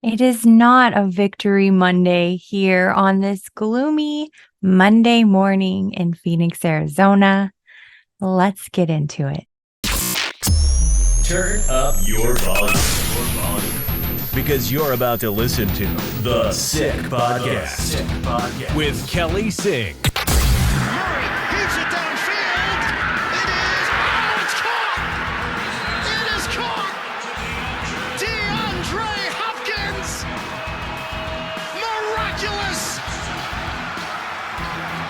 It is not a victory Monday here on this gloomy Monday morning in Phoenix, Arizona. Let's get into it. Turn up your volume. Because you're about to listen to The Sick Podcast with Kelly Singh. Murray heaves it downfield. It is. Oh, it's caught. It is caught. DeAndre Hopkins. Miraculous.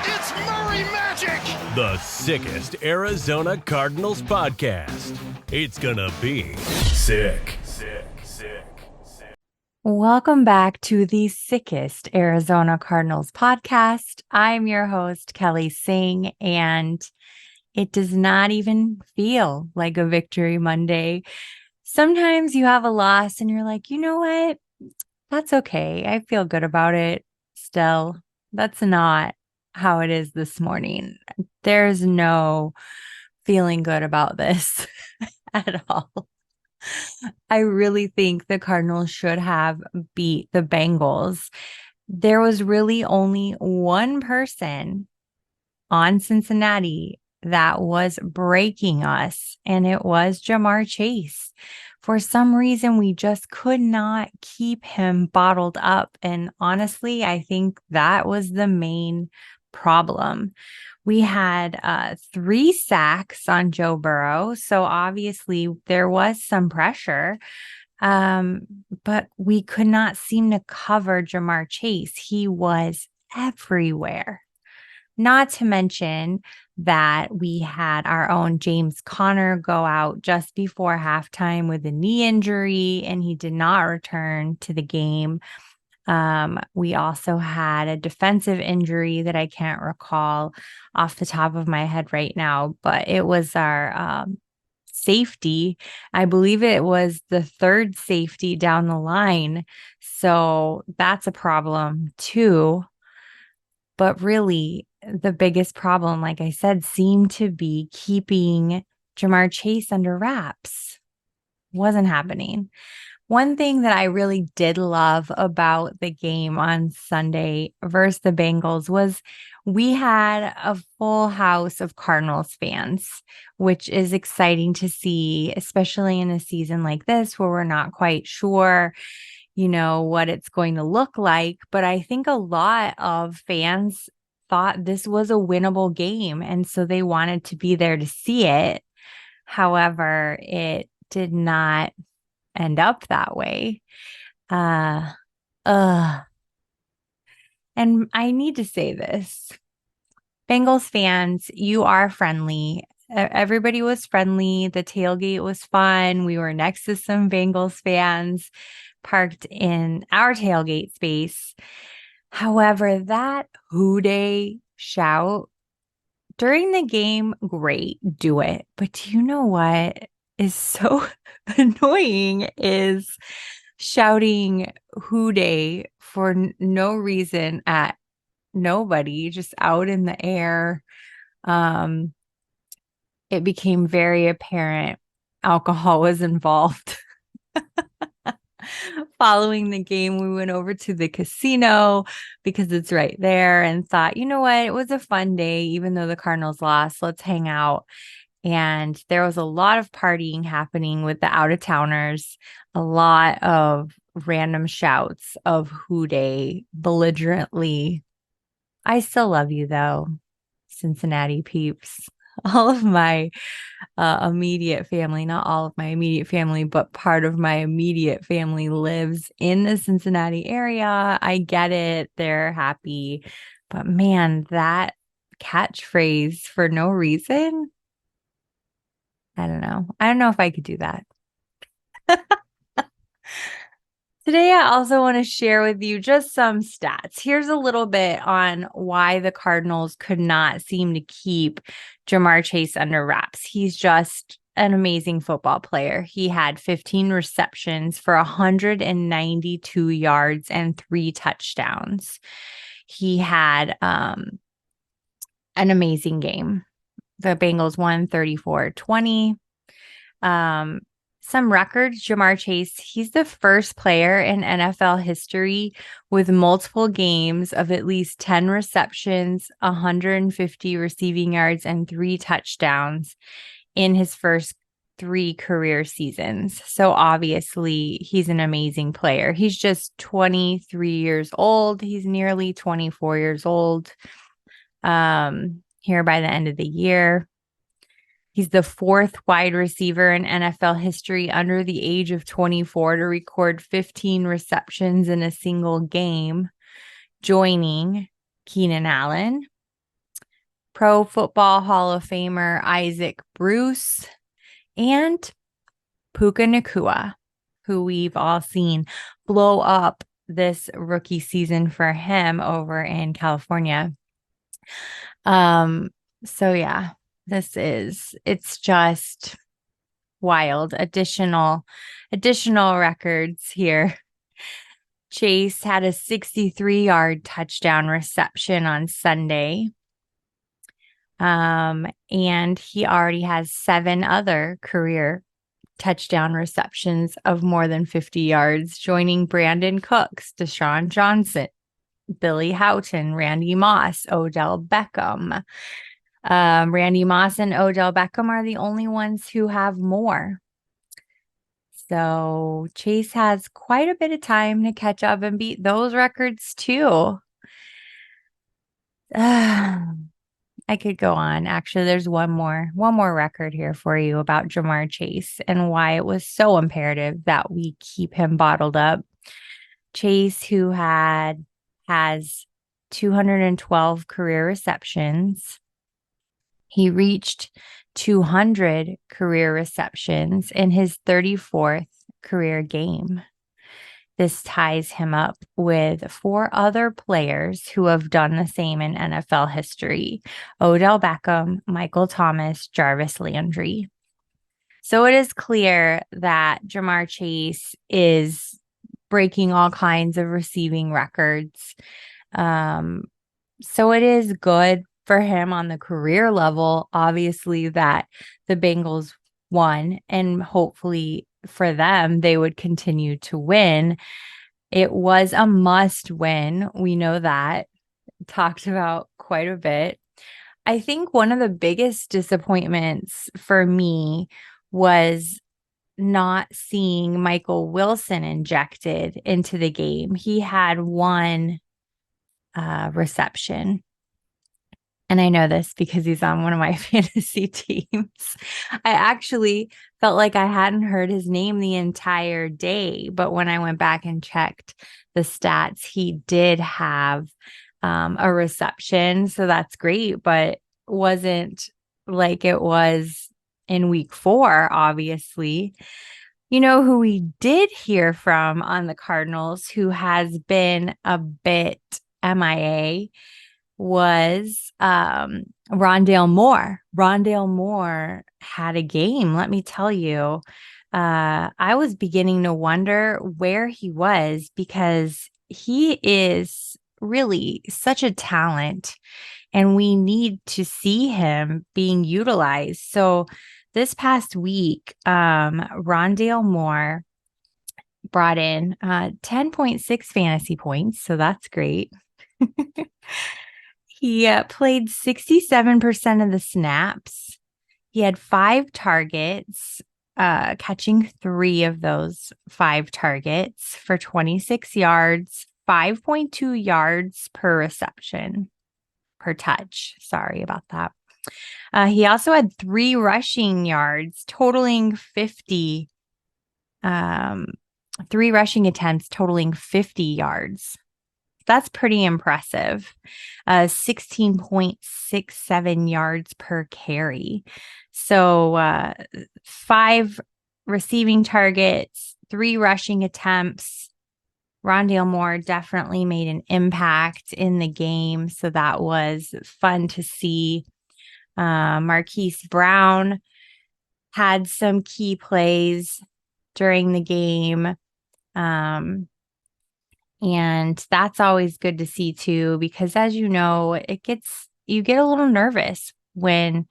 It's Murray magic. The sickest Arizona Cardinals podcast. It's gonna be sick. Welcome back to the sickest Arizona Cardinals podcast. I'm your host, Kelly Singh, and it does not even feel like a victory Monday. Sometimes you have a loss and you're like, you know what? That's okay. I feel good about it still. That's not how it is this morning. There's no feeling good about this at all. I really think the Cardinals should have beat the Bengals. There was really only one person on Cincinnati that was breaking us, and it was JaMarr Chase. For some reason, we just could not keep him bottled up. And honestly, I think that was the main problem. We had 3 sacks on Joe Burrow, so obviously there was some pressure, but we could not seem to cover JaMarr Chase. He was everywhere. Not to mention that we had our own James Conner go out just before halftime with a knee injury, and he did not return to the game. We also had a defensive injury that I can't recall off the top of my head right now, but it was our safety. I believe it was the 3rd safety down the line. So that's a problem too. But really, the biggest problem, like I said, seemed to be keeping JaMarr Chase under wraps. Wasn't happening. One thing that I really did love about the game on Sunday versus the Bengals was we had a full house of Cardinals fans, which is exciting to see, especially in a season like this where we're not quite sure, what it's going to look like. But I think a lot of fans thought this was a winnable game, and so they wanted to be there to see it. However, it did not end up that way. Uh, uh. And I need to say this. Bengals fans, you are friendly. Everybody was friendly. The tailgate was fun. We were next to some Bengals fans parked in our tailgate space. However, that "Who Dey" shout during the game, great, do it. But do you know what is so annoying is shouting "Who Dey" for no reason at nobody, just out in the air. It became very apparent alcohol was involved. Following the game, we went over to the casino because it's right there and thought, you know what? It was a fun day, even though the Cardinals lost. Let's hang out. And there was a lot of partying happening with the out-of-towners, a lot of random shouts of "Who Dey" belligerently. I still love you, though, Cincinnati peeps. All of my immediate family, not all of my immediate family, but part of my immediate family lives in the Cincinnati area. I get it. They're happy. But man, that catchphrase for no reason, I don't know. I don't know if I could do that. Today, I also want to share with you just some stats. Here's a little bit on why the Cardinals could not seem to keep JaMarr Chase under wraps. He's just an amazing football player. He had 15 receptions for 192 yards and 3 touchdowns. He had an amazing game. The Bengals won 34-20. some records. JaMarr Chase, he's the first player in NFL history with multiple games of at least 10 receptions, 150 receiving yards, and 3 touchdowns in his first 3 career seasons. So obviously he's an amazing player. He's just 23 years old. He's nearly 24 years old here by the end of the year. He's the 4th wide receiver in NFL history under the age of 24 to record 15 receptions in a single game, joining Keenan Allen, Pro Football Hall of Famer Isaac Bruce, and Puka Nacua, who we've all seen blow up this rookie season for him over in California. So yeah, it's just wild. Additional records here. Chase had a 63-yard touchdown reception on Sunday. And he already has 7 other career touchdown receptions of more than 50 yards, joining Brandon Cooks, Deshaun Johnson, Billy Houghton, Randy Moss, Odell Beckham. Randy Moss and Odell Beckham are the only ones who have more. So Chase has quite a bit of time to catch up and beat those records too. I could go on. Actually, there's one more record here for you about JaMarr Chase and why it was so imperative that we keep him bottled up. Chase, who has 212 career receptions. He reached 200 career receptions in his 34th career game. This ties him up with 4 other players who have done the same in NFL history: Odell Beckham, Michael Thomas, Jarvis Landry. So it is clear that JaMarr Chase is breaking all kinds of receiving records. So it is good for him on the career level, obviously, that the Bengals won, and hopefully for them, they would continue to win. It was a must win. We know that. Talked about quite a bit. I think one of the biggest disappointments for me was not seeing Michael Wilson injected into the game. He had 1 reception. And I know this because he's on one of my fantasy teams. I actually felt like I hadn't heard his name the entire day. But when I went back and checked the stats, he did have a reception. So that's great, but wasn't like it was in week 4, obviously. You know who we did hear from on the Cardinals, who has been a bit MIA, was Rondale Moore. Rondale Moore had a game, let me tell you. I was beginning to wonder where he was, because he is really such a talent and we need to see him being utilized. So this past week, Rondale Moore brought in 10.6 fantasy points, so that's great. He played 67% of the snaps. He had 5 targets, catching 3 of those 5 targets for 26 yards, 5.2 yards per reception, per touch. Sorry about that. He also had 3 rushing yards, totaling 50, 3 rushing attempts, totaling 50 yards. That's pretty impressive. 16.67 yards per carry. So 5 receiving targets, 3 rushing attempts. Rondale Moore definitely made an impact in the game, so that was fun to see. Marquise Brown had some key plays during the game. And that's always good to see too, because as you know, you get a little nervous when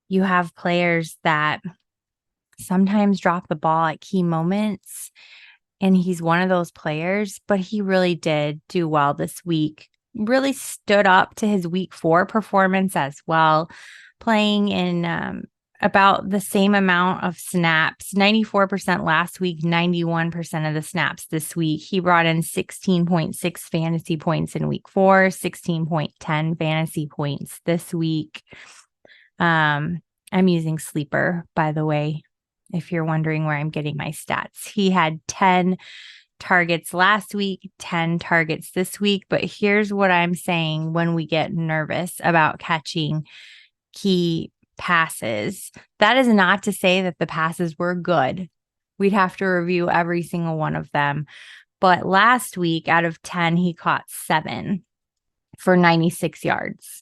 you have players that sometimes drop the ball at key moments. And he's one of those players, but he really did do well this week. Really stood up to his week 4 performance as well, playing in about the same amount of snaps, 94% last week, 91% of the snaps this week. He brought in 16.6 fantasy points in week 4, 16.10 fantasy points this week. I'm using Sleeper, by the way, if you're wondering where I'm getting my stats. He had 10 targets last week, 10 targets this week. But here's what I'm saying when we get nervous about catching key passes. That is not to say that the passes were good. We'd have to review every single one of them. But last week, out of 10, he caught 7 for 96 yards.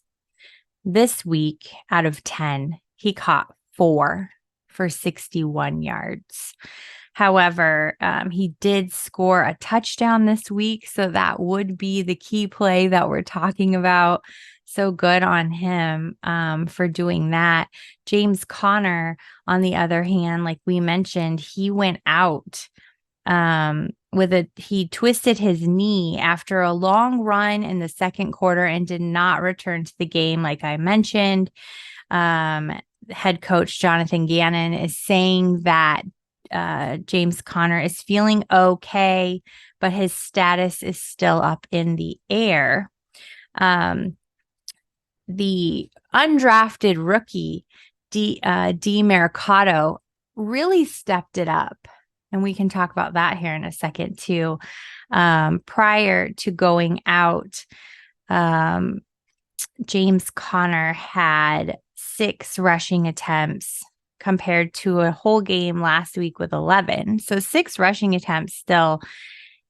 This week, out of 10, he caught 4 for 61 yards. However, he did score a touchdown this week, so that would be the key play that we're talking about. So good on him for doing that. James Conner, on the other hand, like we mentioned, he went out he twisted his knee after a long run in the second quarter and did not return to the game, like I mentioned. Head coach Jonathan Gannon is saying that James Conner is feeling okay, but his status is still up in the air. The undrafted rookie, DeMercado, really stepped it up. And we can talk about that here in a second too. Prior to going out, James Conner had 6 rushing attempts compared to a whole game last week with 11. So 6 rushing attempts still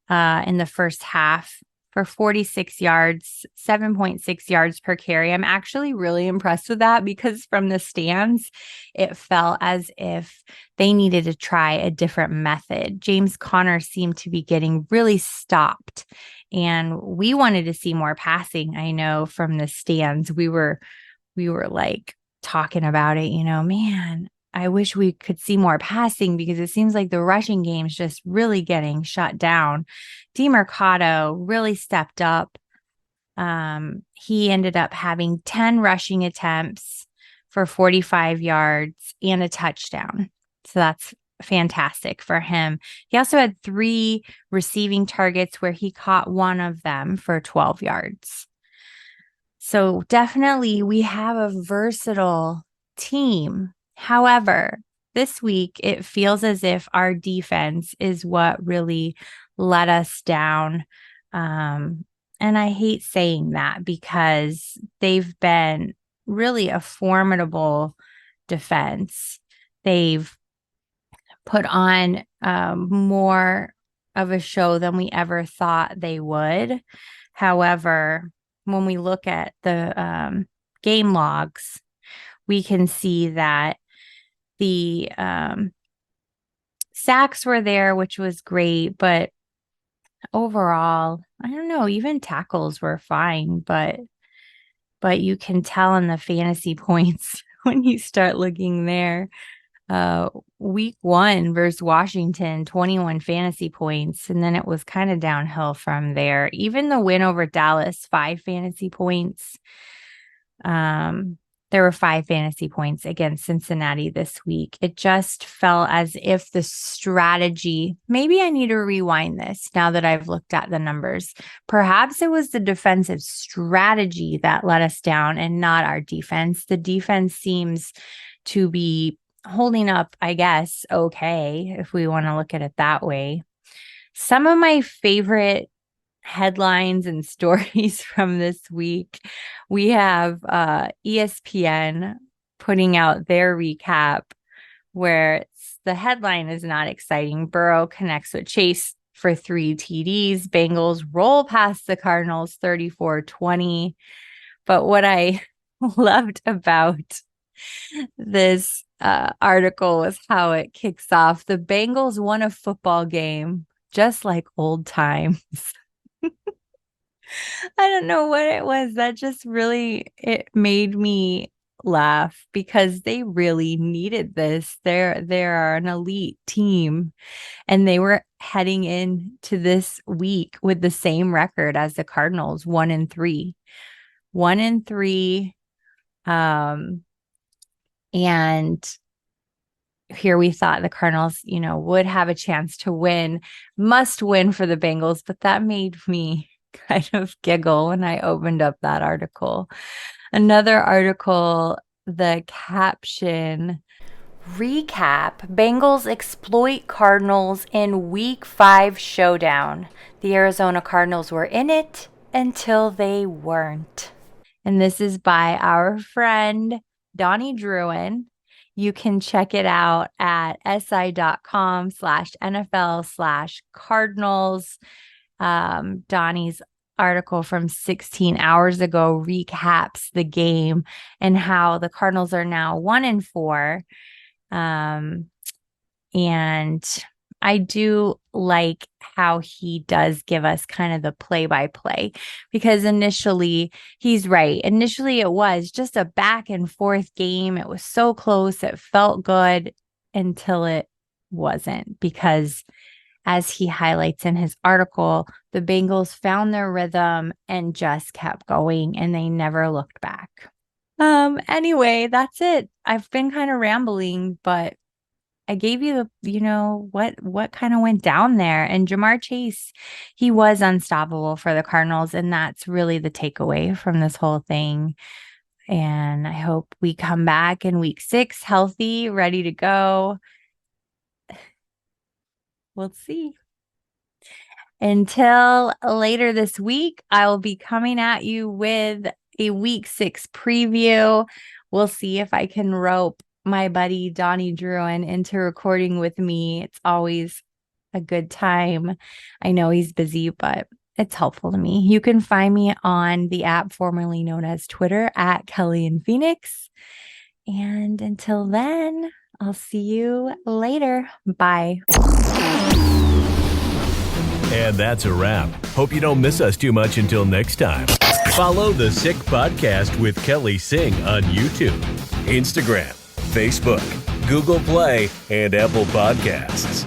in the first half for 46 yards, 7.6 yards per carry. I'm actually really impressed with that because from the stands, it felt as if they needed to try a different method. James Conner seemed to be getting really stopped, and we wanted to see more passing. I know from the stands, we were like talking about it, man, I wish we could see more passing because it seems like the rushing game is just really getting shut down. DeMercado really stepped up. He ended up having 10 rushing attempts for 45 yards and a touchdown. So that's fantastic for him. He also had 3 receiving targets where he caught one of them for 12 yards. So definitely we have a versatile team. However, this week it feels as if our defense is what really let us down. And I hate saying that because they've been really a formidable defense. They've put on more of a show than we ever thought they would. However, when we look at the game logs, we can see that the sacks were there, which was great, but overall, I don't know, even tackles were fine, but you can tell in the fantasy points when you start looking there. Week 1 versus Washington, 21 fantasy points, and then it was kind of downhill from there. Even the win over Dallas, 5 fantasy points. There were 5 fantasy points against Cincinnati this week. It just felt as if the strategy, maybe I need to rewind this now that I've looked at the numbers. Perhaps it was the defensive strategy that let us down and not our defense. The defense seems to be holding up, I guess, okay, if we want to look at it that way. Some of my favorite headlines and stories from this week, we have ESPN putting out their recap where the headline is not exciting. Burrow connects with Chase for 3 TDs. Bengals roll past the Cardinals 34-20. But what I loved about this article was how it kicks off. The Bengals won a football game just like old times. I don't know what it was that just really, it made me laugh because they really needed this. They're an elite team, and they were heading into this week with the same record as the Cardinals, 1-3. 1-3. And here we thought the Cardinals, would have a chance to win, must win for the Bengals, but that made me kind of giggle when I opened up that article. Another article, the caption, recap, Bengals exploit Cardinals in Week 5 showdown. The Arizona Cardinals were in it until they weren't. And this is by our friend, Donnie Druin. You can check it out at si.com/NFL/Cardinals. Donnie's article from 16 hours ago recaps the game and how the Cardinals are now 1-4. And I do like how he does give us kind of the play-by-play, because initially, he's right. Initially, it was just a back and forth game. It was so close. It felt good until it wasn't, because as he highlights in his article, the Bengals found their rhythm and just kept going, and they never looked back. Anyway, that's it. I've been kind of rambling, but I gave you what kind of went down there. And JaMarr Chase, he was unstoppable for the Cardinals, and that's really the takeaway from this whole thing. And I hope we come back in week 6 healthy, ready to go. We'll see. Until later this week, I will be coming at you with a week 6 preview. We'll see if I can rope my buddy Donnie Druin into recording with me. It's always a good time. I know he's busy, but it's helpful to me. You can find me on the app formerly known as Twitter at Kelly in Phoenix. And until then, I'll see you later. Bye. And that's a wrap. Hope you don't miss us too much until next time. Follow the Sick Podcast with Kelly Singh on YouTube, Instagram, Facebook, Google Play, and Apple Podcasts.